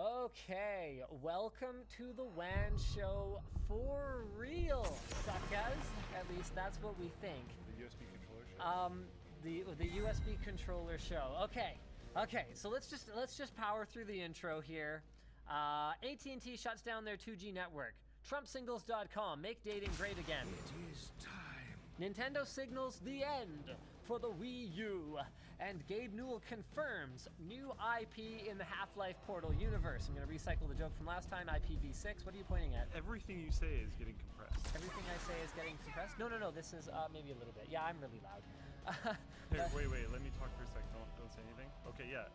Okay, welcome to the WAN show for real, suckers. At least that's what we think. The USB controller show. The USB controller show. Okay. So let's just power through the intro here. AT&T shuts down their 2G network. TrumpSingles.com make dating great again. It is time. Nintendo signals the end for the Wii U, and Gabe Newell confirms new IP in the Half-Life Portal universe. I'm going to recycle the joke from last time, IPv6. What are you pointing at? Everything you say is getting compressed. Everything I say is getting compressed? No, this is maybe a little bit. Yeah, I'm really loud. Hey, wait, let me talk for a second. Don't say anything. Okay, yeah.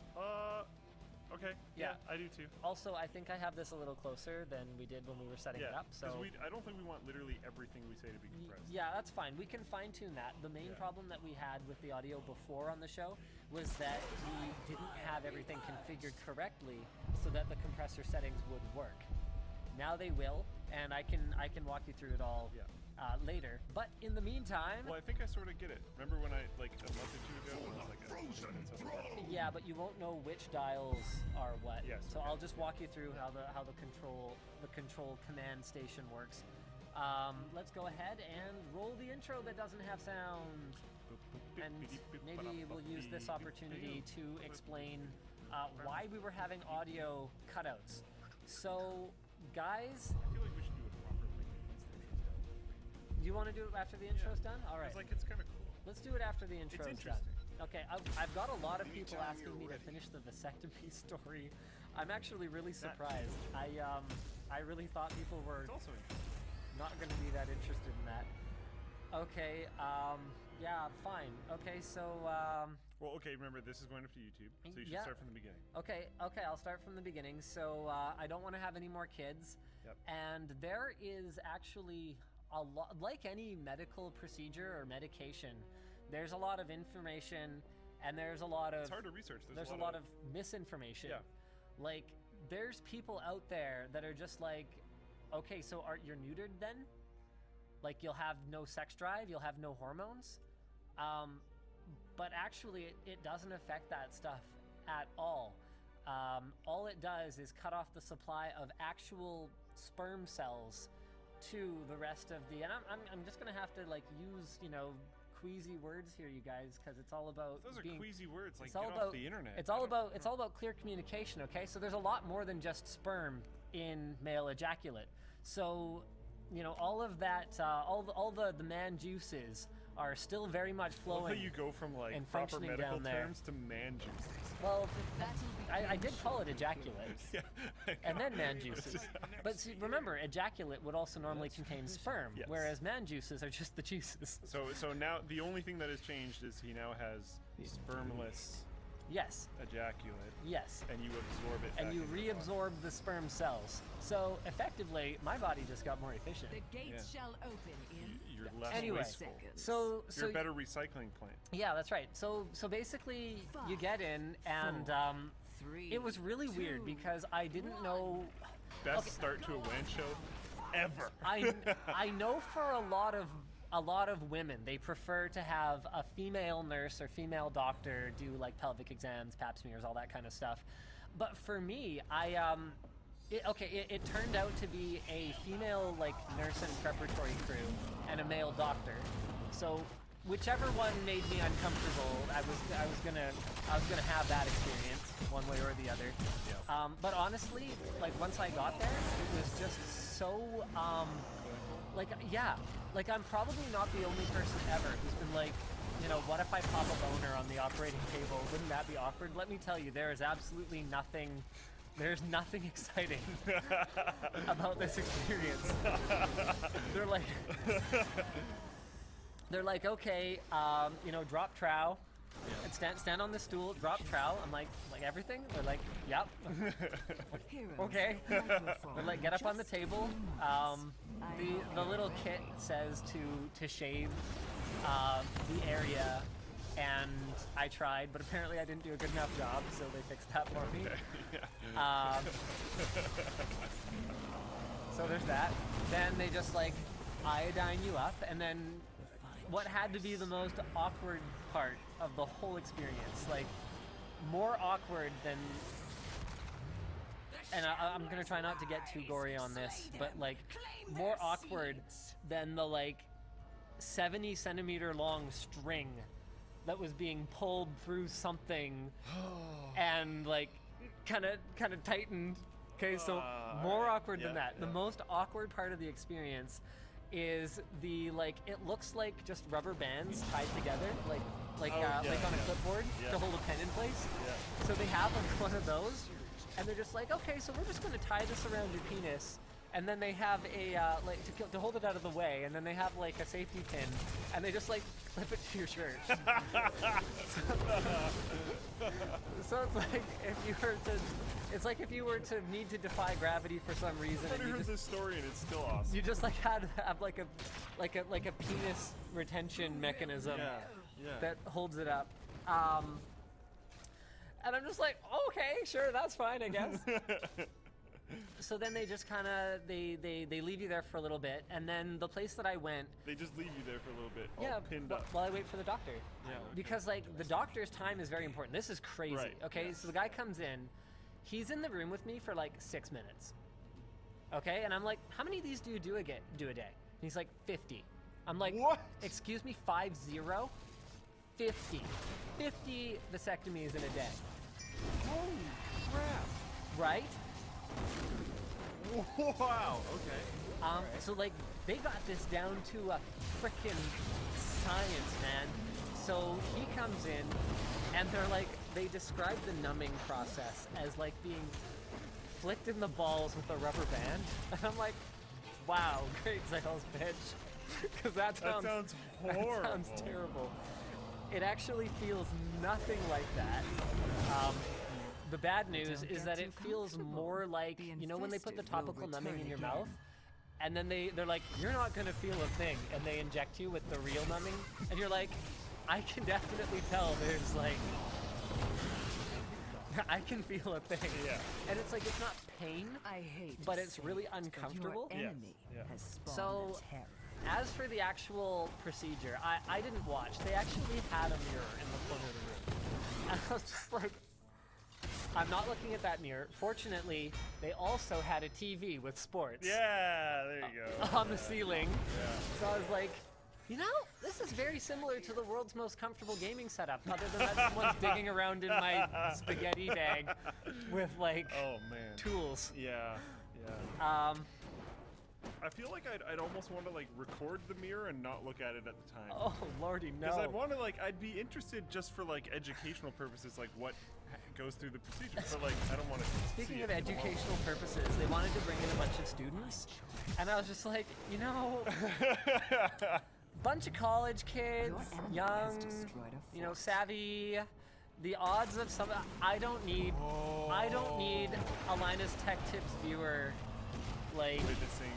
Okay. Yeah, I do too. Also, I think I have this a little closer than we did when we were setting it up. So I don't think we want literally everything we say to be compressed. Yeah, that's fine. We can fine tune that. The main problem that we had with the audio before on the show was that we didn't have everything configured correctly so that the compressor settings would work. Now they will, and I can walk you through it all later. But in the meantime... Well, I think I sort of get it. Remember when I, like, a month or two ago, when it was like Frozen. Yeah, but you won't know which dials are what. Yes. So I'll just walk you through how the control command station works. Let's go ahead and roll the intro that doesn't have sound. And maybe we'll use this opportunity to explain why we were having audio cutouts. So, guys... I feel like we should do it properly. Do you want to do it after the intro's done? All right. It's kind of cool. Let's do it after the intro's done. interesting. Okay, I've got a lot of people asking me to finish the vasectomy story. I'm actually really surprised. I really thought people were It's also interesting. not going to be that interested in that. Okay, yeah, fine. Okay, so, Well, okay, remember, this is going up to YouTube, so you should Yeah. start from the beginning. Okay, I'll start from the beginning. So, I don't want to have any more kids. Yep. And there is actually a lot, like any medical procedure or medication, there's a lot of information and there's a lot of... It's hard to research. There's a lot of misinformation. Yeah. Like, there's people out there that are just like, okay, so you're neutered then? Like, you'll have no sex drive, you'll have no hormones? But actually, it doesn't affect that stuff at all. All it does is cut off the supply of actual sperm cells to the rest of the... And I'm just going to have to, like, use, queasy words here, you guys, because it's all about... Those are being, queasy words, like, it's get all off about, the internet. It's all about clear communication, okay? So there's a lot more than just sperm in male ejaculate. So, all of that, all the man juices are still very much flowing. Well, you go from, like, and proper functioning medical down there. terms to man juices. Well, I did call it ejaculate. Yeah. And then man juices. But see, remember, ejaculate would also normally contain sperm, Yes. whereas man juices are just the juices. So now the only thing that has changed is he now has spermless Yes. ejaculate, Yes. and you absorb it. And back you into the body. reabsorb the sperm cells. So effectively, my body just got more efficient. The gates shall open in You're less Anyway, wasteful. seconds. So You're a better recycling plant. yeah, that's right. So basically, you get in, and 3, it was really weird 2, because I didn't know. Best start to a WAN show ever. I know for a lot of women, they prefer to have a female nurse or female doctor do like pelvic exams, pap smears, all that kind of stuff. But for me, it turned out to be a female like nurse and preparatory crew and a male doctor. So whichever one made me uncomfortable, I was gonna have that experience one way or the other. Yeah. But honestly, like once I got there, it was just so like I'm probably not the only person ever who's been like, what if I pop a boner on the operating table? Wouldn't that be awkward? Let me tell you, there is absolutely nothing. There's nothing exciting about this experience. They're like, okay, drop trowel. And stand on the stool, drop trowel. I'm like everything? They're like, yep. Okay. They're like, get up on the table. The little kit says to shave the area, and I tried, but apparently I didn't do a good enough job, so they fixed that for me. So there's that. Then they just like iodine you up, and then what had to be the most awkward part of the whole experience, like more awkward than and I'm gonna try not to get too gory on this, but like more awkward than the like 70 centimeter long string that was being pulled through something and like kind of tightened. Okay, so more awkward than that. The most awkward part of the experience is the like it looks like just rubber bands tied together, like on a clipboard to hold a pen in place. So they have like one of those, and they're just like, okay, so we're just going to tie this around your penis, and then they have a like to hold it out of the way, and then they have like a safety pin, and they just like clip it to your shirt. So it's like if you were to need to defy gravity for some reason. I've heard this story and it's still awesome. You just like had to have like a penis retention mechanism that holds it up. And I'm just like, okay, sure, that's fine, I guess. So then they just kind of they leave you there for a little bit, and then the place that I went, they just leave you there for a little bit, yeah, all pinned up. while I wait for the doctor. Yeah. Because like the doctor's time is very important. This is crazy. Right. Okay, so the guy comes in, he's in the room with me for like 6 minutes. Okay, and I'm like, how many of these do you do a day? And he's like 50. I'm like, what? Excuse me, 50? 50 vasectomies in a day. Holy crap! Right? Wow. Okay. So like they got this down to a frickin' science, man. So he comes in, and they describe the numbing process as like being flicked in the balls with a rubber band, and I'm like, wow, great sales pitch, because that sounds horrible. That sounds terrible. It actually feels nothing like that. The bad news is that it feels more like, you know, when they put the topical numbing in your mouth, and then they're like, you're not going to feel a thing, and they inject you with the real numbing, and you're like, I can definitely tell there's like, I can feel a thing. Yeah. And it's like, it's not pain, but it's really uncomfortable. So, as for the actual procedure, I didn't watch. They actually had a mirror in the corner of the room. And I was just like, I'm not looking at that mirror. Fortunately, they also had a TV with sports. Yeah, there you go. On the ceiling. Yeah. So I was like, you know, this is very similar to the world's most comfortable gaming setup, other than that someone's digging around in my spaghetti bag with like tools. Yeah. I feel like I'd almost want to like record the mirror and not look at it at the time. Oh lordy, no. Because I'd want to I'd be interested just for like educational purposes, like what goes through the procedure. But like I don't want to. Speaking of educational purposes, they wanted to bring in a bunch of students, and I was just like, you know, bunch of college kids, young, you know, savvy. The odds of some, I don't need a Linus Tech Tips viewer, like. Witnessing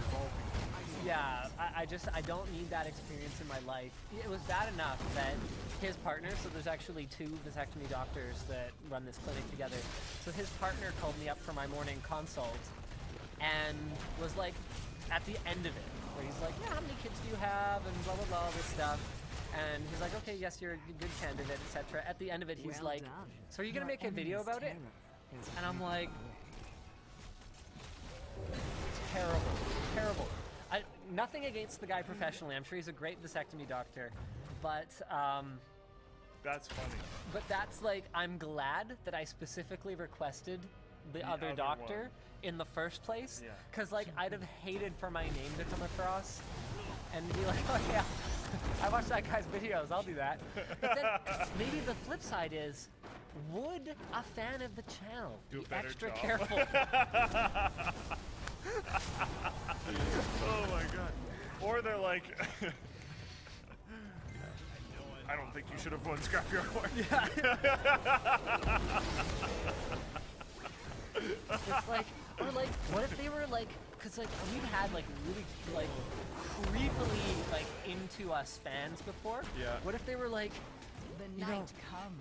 evolving. Yeah, I don't need that experience in my life. It was bad enough that his partner, so there's actually 2 vasectomy doctors that run this clinic together. So his partner called me up for my morning consult and was like, at the end of it, where he's like, yeah, how many kids do you have, and blah, blah, blah, all this stuff. And he's like, okay, yes, you're a good candidate, etc. At the end of it, he's like, so are you going to make a video about it? And I'm like, terrible. Nothing against the guy professionally. I'm sure he's a great vasectomy doctor, but that's funny. But that's like, I'm glad that I specifically requested the other doctor in the first place, because like I'd have hated for my name to come across and be like, oh yeah, I watched that guy's videos, I'll do that. But then maybe the flip side is, would a fan of the channel be extra careful? Oh my god. Or they're like, I don't think you should have won Scrapyard Award. It's like, or like, what if they were like, because like we've had like really like creepily like into us fans before. Yeah. What if they were like, you know,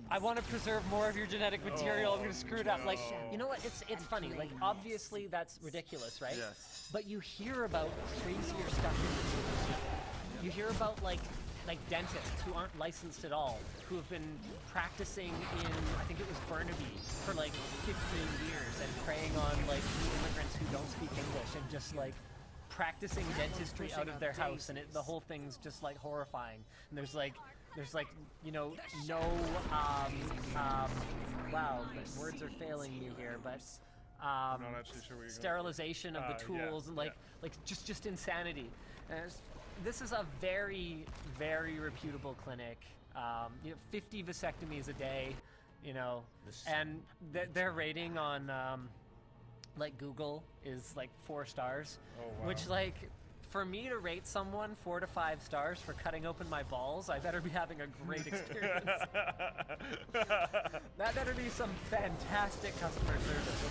I want to preserve more of your genetic material. I'm gonna screw it up. Like, you know what? It's funny. Like, obviously that's ridiculous, right? Yes. But you hear about crazier stuff in the news. You hear about like like dentists who aren't licensed at all, who have been practicing in, I think it was Burnaby, for like 15 years and preying on like new immigrants who don't speak English and just like practicing dentistry out of their house, and the whole thing's just like horrifying. And there's like you know, no wow, words are failing me here, but I'm not actually sure where you're sterilization of the tools and like just insanity. And this is a very, very reputable clinic. You know, 50 vasectomies a day, you know, and their rating on like Google is like 4 stars, which like for me to rate someone 4 to 5 stars for cutting open my balls, I better be having a great experience. That better be some fantastic customer service.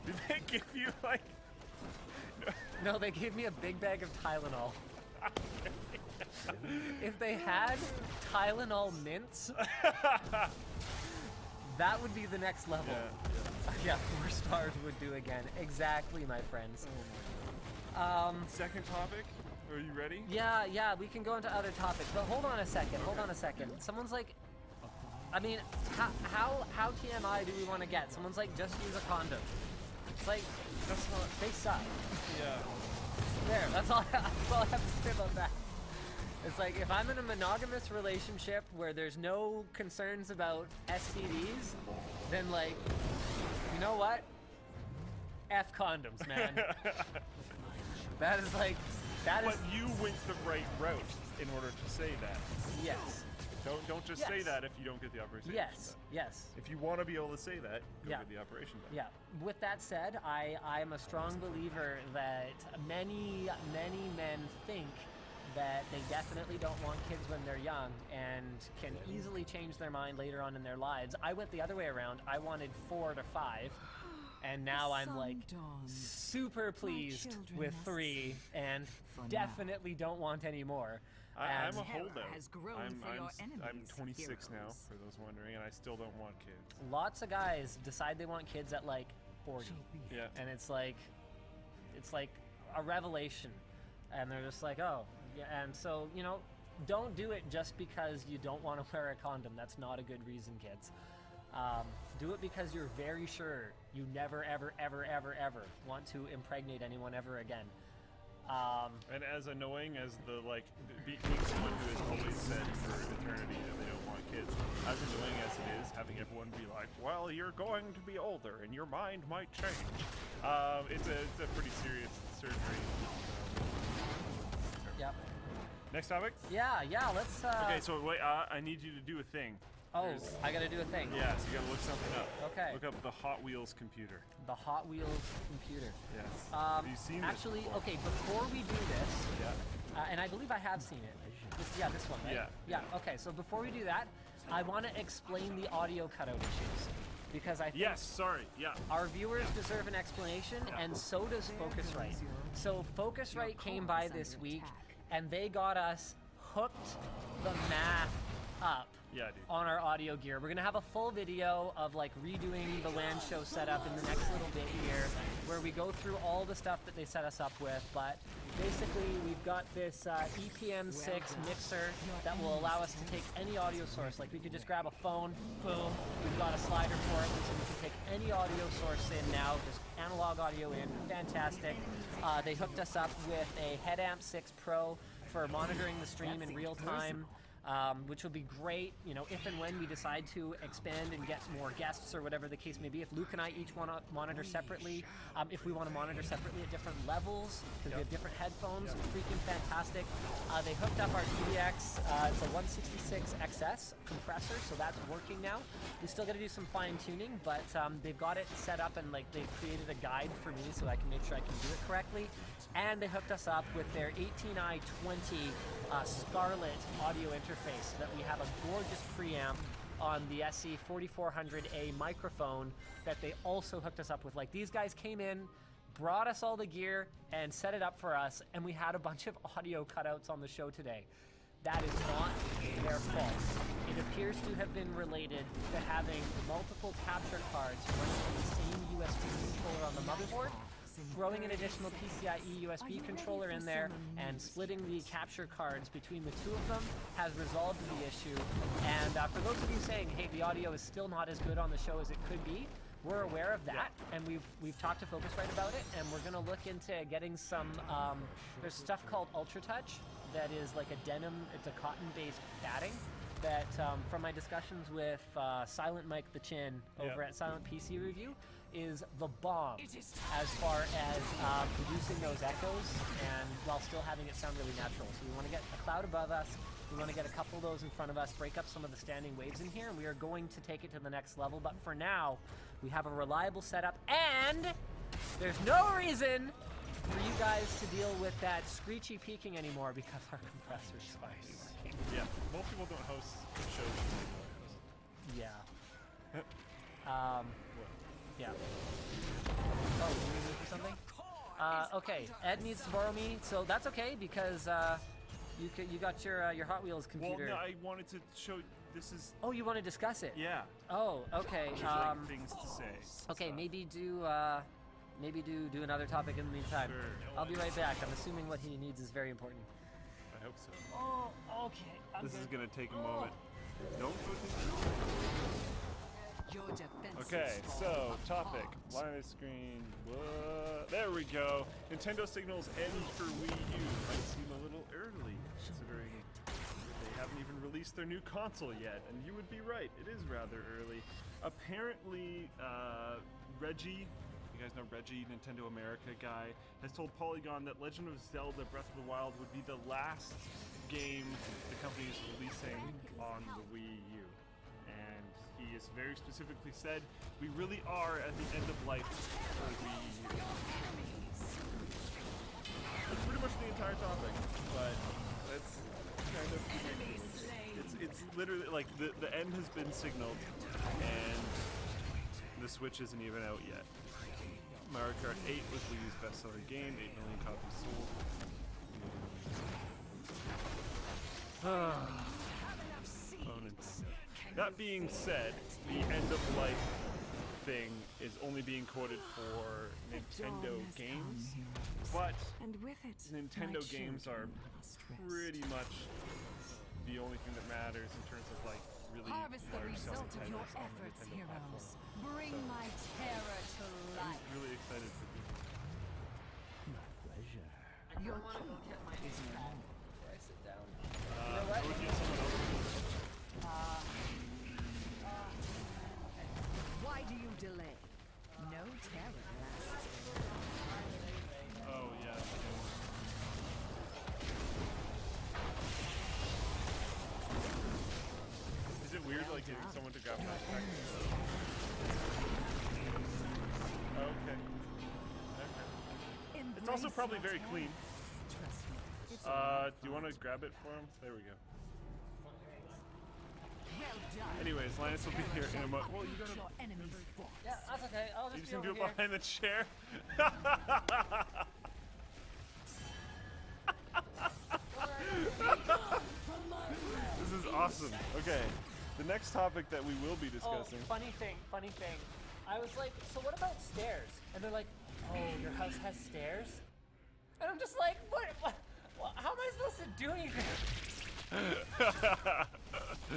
Did they give you like? No, they gave me a big bag of Tylenol. If they had Tylenol mints, that would be the next level. Yeah, 4 stars would do again. Exactly, my friends. Second topic. Are you ready? Yeah, we can go into other topics, but hold on a second. Someone's like, I mean, how TMI do we want to get? Someone's like, just use a condom. It's like, that's not, they suck. Yeah. There, that's all I have to say about that. It's like, if I'm in a monogamous relationship where there's no concerns about STDs, then like, you know what? F condoms, man. That is like, that is... But you went the right route in order to say that. Yes. Don't just say that if you don't get the operation. Yes. If you want to be able to say that, go get the operation done. Yeah. With that said, I'm a strong believer that many men think that they definitely don't want kids when they're young and can easily change their mind later on in their lives. I went the other way around. I wanted 4 to 5, and now I'm like super pleased with 3 and definitely don't want any more. I'm a holdout. I'm 26 now, for those wondering, and I still don't want kids. Lots of guys decide they want kids at like 40. Yeah. And it's like a revelation. And they're just like, oh, yeah. And so, you know, don't do it just because you don't want to wear a condom. That's not a good reason, kids. Do it because you're very sure you never, ever, ever, ever, ever want to impregnate anyone ever again. And as annoying as being someone who has always said for eternity that they don't want kids, as annoying as it is having everyone be like, well, you're going to be older and your mind might change. It's a pretty serious surgery. Yep. Next topic? Yeah, let's... Okay, so wait, I need you to do a thing. Oh, I gotta do a thing. Yeah, so you gotta look something up. Okay. Look up the Hot Wheels computer. The Hot Wheels computer. Yes. Have you seen this actually, before? okay, before we do this, and I believe I have seen it. This one, right? Yeah, okay, so before we do that, I want to explain the audio cutout issues. Because I think our viewers deserve an explanation, and so does Focusrite. So Focusrite came by this week, and they got us hooked the math up on our audio gear. We're gonna have a full video of like redoing the LAN show setup in the next little bit here, where we go through all the stuff that they set us up with. But basically, we've got this EPM6 mixer that will allow us to take any audio source. Like we could just grab a phone, boom, we've got a slider for it, so we can take any audio source in now, just analog audio in, fantastic. They hooked us up with a Headamp 6 Pro for monitoring the stream in real time. Which will be great, you know, if and when we decide to expand and get more guests or whatever the case may be. If Luke and I each want to monitor separately, if we want to monitor separately at different levels, because we have different headphones, freaking fantastic. They hooked up our TVX, it's a 166 XS compressor, so that's working now. We still got to do some fine tuning, but they've got it set up and like they've created a guide for me so I can make sure I can do it correctly. And they hooked us up with their 18i20 Scarlett audio interface so that we have a gorgeous preamp on the SE4400A microphone that they also hooked us up with. Like, these guys came in, brought us all the gear, and set it up for us, and we had a bunch of audio cutouts on the show today. That is not their fault. It appears to have been related to having multiple capture cards running from the same USB controller on the motherboard, throwing an additional PCIe USB controller in there and splitting the capture cards between the two of them has resolved the issue. And for those of you saying, hey, the audio is still not as good on the show as it could be, we're aware of that, and we've talked to Focusrite about it, and we're gonna look into getting some. There's stuff called Ultra Touch that is like a denim. It's a cotton-based batting that, from my discussions with Silent Mike the Chin over at Silent PC Review, is the bomb as far as producing those echoes and while still having it sound really natural. So we want to get a cloud above us. We want to get a couple of those in front of us, break up some of the standing waves in here, and we are going to take it to the next level. But for now, we have a reliable setup, and there's no reason for you guys to deal with that screechy peaking anymore because our compressor's spicy. Yeah, most people don't host shows. Yeah. Yeah. Oh, you need me for something? Okay, Ed needs to borrow me, so that's okay because you got your Hot Wheels computer. Well, no, I wanted to show. This is. Oh, you want to discuss it? Yeah. Oh, okay. There's like things to say. Okay, so. maybe do another topic in the meantime. Sure. I'll be right back. I'm assuming what he needs is very important. I hope so. Oh, okay. This is gonna take a moment. Don't go Your defense. Okay, so topic. Line of screen. There we go. Nintendo signals end for Wii U. Might seem a little early, considering they haven't even released their new console yet. And you would be right. It is rather early. Apparently, Reggie. You guys know Reggie, Nintendo America guy, has told Polygon that Legend of Zelda Breath of the Wild would be the last game the company is releasing on the Wii U. And he has very specifically said, we really are at the end of life for the Wii U. That's pretty much the entire topic, but that's kind of ridiculous. It's literally like the end has been signaled, and the Switch isn't even out yet. Mario Kart 8 was Wii U's best-selling game, 8 million copies sold. Opponents. That being said, the end-of-life thing is only being quoted for Nintendo games, but Nintendo games are pretty much the only thing that matters in terms of like really Harvest the large selling result of your titles on the efforts, Nintendo heroes. platform. Bring So, my terror to I'm life. really excited for these. You want to go get my before I sit down. I would get someone else. Why do you delay? No terror lasts. Oh yeah. Is it weird like getting someone to grab my backpack? Okay. It's also probably very clean. Trust me. It's Do you want to grab it for him? There we go. well done. Anyways, Linus will be here in a moment. Well, you gotta. Your enemies fought. Yeah, that's okay. I'll You just just be gonna do over it here. behind the chair? This is awesome. Okay, the next topic that we will be discussing. Oh, funny thing. I was like, so what about stairs? And they're like, oh, your house has stairs? And I'm just like, what how am I supposed to do anything?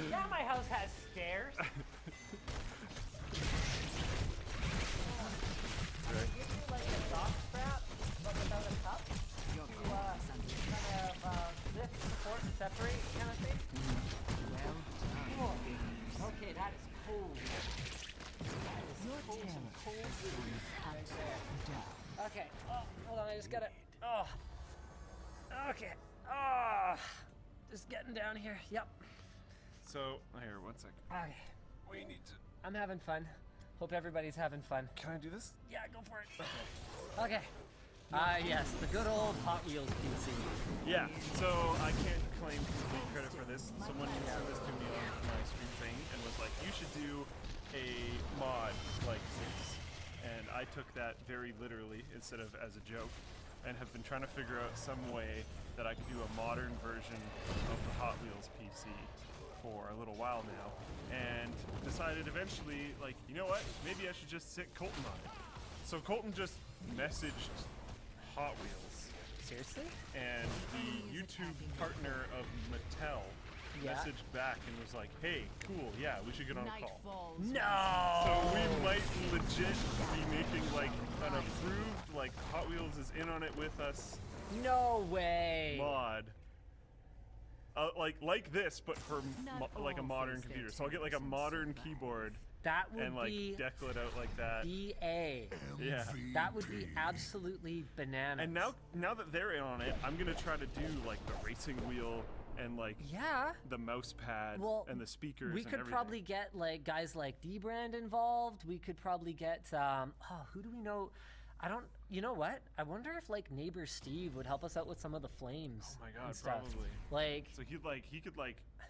Yeah, my house has stairs. Give you like a sock strap, but without a cup. To kind of lift, support, and separate kind of thing. Well done. Oh. Okay, that is cool. Your Cool, some terror cool is absolutely done. Okay. Oh, hold on. I just gotta. Oh. Okay. Oh. Just getting down here. Yep. So, here, 1 second. Okay. We need to. I'm having fun. Hope everybody's having fun. Can I do this? Yeah, go for it. Okay. Yes, the good old Hot Wheels PC. Yeah, so I can't claim complete credit for this. Someone sent this to me on my stream thing and was like, you should do a mod like this. And I took that very literally instead of as a joke, and have been trying to figure out some way that I could do a modern version of the Hot Wheels PC for a little while now, and decided eventually, like, you know what, maybe I should just sit Colton on it. So Colton just messaged Hot Wheels, Seriously? and the YouTube partner of Mattel Yeah. messaged back and was like, "Hey, cool, yeah, we should get on a Night call." falls. No! So we might legit be making like an approved, like Hot Wheels is in on it with us No way! mod. Like this, but for like a all modern face their computer. So I'll get like a terrors modern and so keyboard That would and like be deckle it out like that. BA. Yeah. That would be absolutely bananas. And now that they're in on it, I'm gonna try to do like the racing wheel and like yeah. the mouse pad Well, and the speakers. We and could everything. probably get like guys like D-Brand involved. We could probably get who do we know? I don't. You know what? I wonder if like neighbor Steve would help us out with some of the flames. Oh my god, and stuff. probably. Like So he could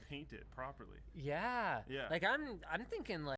paint it properly. yeah. Yeah. Like I'm thinking like.